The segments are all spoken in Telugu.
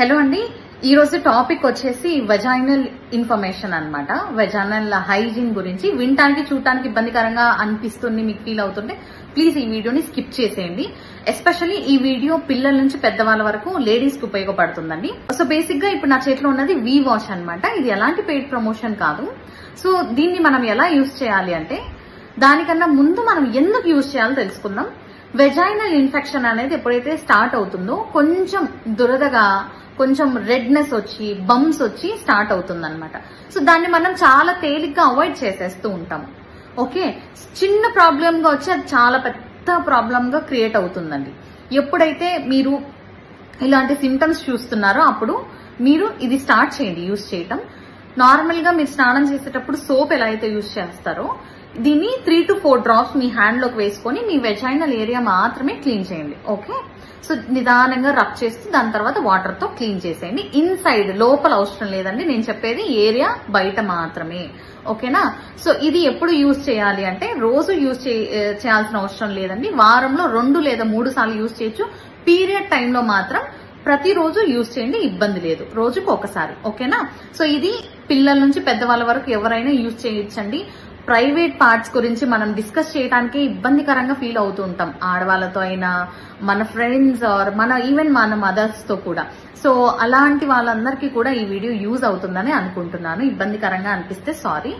హలో అండి, ఈ రోజు టాపిక్ వచ్చేసి వెజైనల్ ఇన్ఫర్మేషన్ అన్నమాట. వెజైనల్ హైజీన్ గురించి వినటానికి చూడటానికి ఇబ్బందికరంగా అనిపిస్తుంది, మీకు ఫీల్ అవుతుంటే ప్లీజ్ ఈ వీడియోని స్కిప్ చేసేయండి. ఎస్పెషల్లీ ఈ వీడియో పిల్లల నుంచి పెద్దవాళ్ళ వరకు లేడీస్ కి ఉపయోగపడుతుందండి. సో బేసిక్ గా ఇప్పుడు నా చేతిలో ఉన్నది వి వాష్ అన్నమాట. ఇది ఎలాంటి పెయిడ్ ప్రమోషన్ కాదు. సో దీన్ని మనం ఎలా యూజ్ చేయాలి అంటే, దానికన్నా ముందు మనం ఎందుకు యూజ్ చేయాలో తెలుసుకుందాం. వెజైనల్ ఇన్ఫెక్షన్ అనేది ఎప్పుడైతే స్టార్ట్ అవుతుందో కొంచెం దురదగా, కొంచెం రెడ్నెస్ వచ్చి, బంప్స్ వచ్చి స్టార్ట్ అవుతుందన్నమాట. సో దాన్ని మనం చాలా తేలిగ్గా అవాయిడ్ చేసేస్తూ ఉంటాం. ఓకే, చిన్న ప్రాబ్లమ్ గా వచ్చి అది చాలా పెద్ద ప్రాబ్లమ్ గా క్రియేట్ అవుతుందండి. ఎప్పుడైతే మీరు ఇలాంటి సిమ్టమ్స్ చూస్తున్నారో అప్పుడు మీరు ఇది స్టార్ట్ చేయండి యూజ్ చేయటం. నార్మల్ గా మీరు స్నానం చేసేటప్పుడు సోప్ ఎలా అయితే యూజ్ చేస్తారో దీన్ని 3 to 4 డ్రాప్స్ మీ హ్యాండ్ లోకి వేసుకొని మీ వెజైనల్ ఏరియా మాత్రమే క్లీన్ చేయండి. ఓకే, సో నిదానంగా రబ్ చేస్తూ దాని తర్వాత వాటర్ తో క్లీన్ చేసేయండి. ఇన్సైడ్, లోపల అవసరం లేదండి. నేను చెప్పేది ఏరియా బయట మాత్రమే. ఓకేనా? సో ఇది ఎప్పుడు యూజ్ చేయాలి అంటే, రోజు యూజ్ చేయాల్సిన అవసరం లేదండి. వారంలో 2 లేదా 3 సార్లు యూజ్ చేయొచ్చు. పీరియడ్ టైంలో మాత్రం ప్రతిరోజు యూజ్ చేయండి, ఇబ్బంది లేదు. రోజుకు ఒకసారి. ఓకేనా? సో ఇది పిల్లల నుంచి పెద్దవాళ్ళ వరకు ఎవరైనా యూజ్ చేయొచ్చండి. ప్రైవేట్ పార్ట్స్ గురించి మనం డిస్కస్ చేయడానికి ఇబ్బందికరంగా ఫీల్ అవుతూ ఉంటాం, ఆడవాళ్ళతో అయినా, మన ఫ్రెండ్స్ ఆర్ ఈవెన్ మన మదర్స్ తో కూడా. సో అలాంటి వాళ్ళందరికీ కూడా ఈ వీడియో యూజ్ అవుతుందని అనుకుంటున్నాను. ఇబ్బందికరంగా అనిపిస్తే సారీ.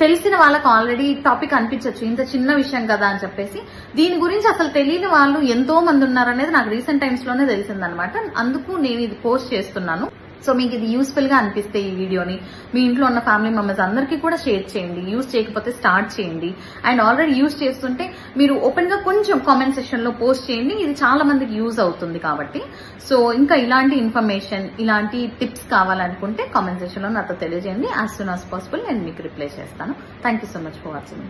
తెలిసిన వాళ్ళకి ఆల్రెడీ టాపిక్ అనిపించవచ్చు, ఇంత చిన్న విషయం కదా అని చెప్పేసి. దీని గురించి అసలు తెలియని వాళ్ళు ఎంతో మంది ఉన్నారనేది నాకు రీసెంట్ టైమ్స్ లోనే తెలిసిందనమాట. అందుకు నేను ఇది పోస్ట్ చేస్తున్నాను. సో మీకు ఇది యూస్ఫుల్ గా అనిపిస్తే ఈ వీడియోని మీ ఇంట్లో ఉన్న ఫ్యామిలీ మెంబర్స్ అందరికీ కూడా షేర్ చేయండి. యూజ్ చేయకపోతే స్టార్ట్ చేయండి. అండ్ ఆల్రెడీ యూజ్ చేస్తుంటే మీరు ఓపెన్ గా కొంచెం కామెంట్ సెక్షన్ లో పోస్ట్ చేయండి. ఇది చాలా మందికి యూజ్ అవుతుంది కాబట్టి. సో ఇంకా ఇలాంటి ఇన్ఫర్మేషన్, ఇలాంటి టిప్స్ కావాలనుకుంటే కామెంట్ సెక్షన్ లో నాతో తెలియజేయండి. యాజ్ సూన్ యాజ్ పాసిబుల్ నేను మీకు రిప్లై చేస్తాను. Thank you so much for watching.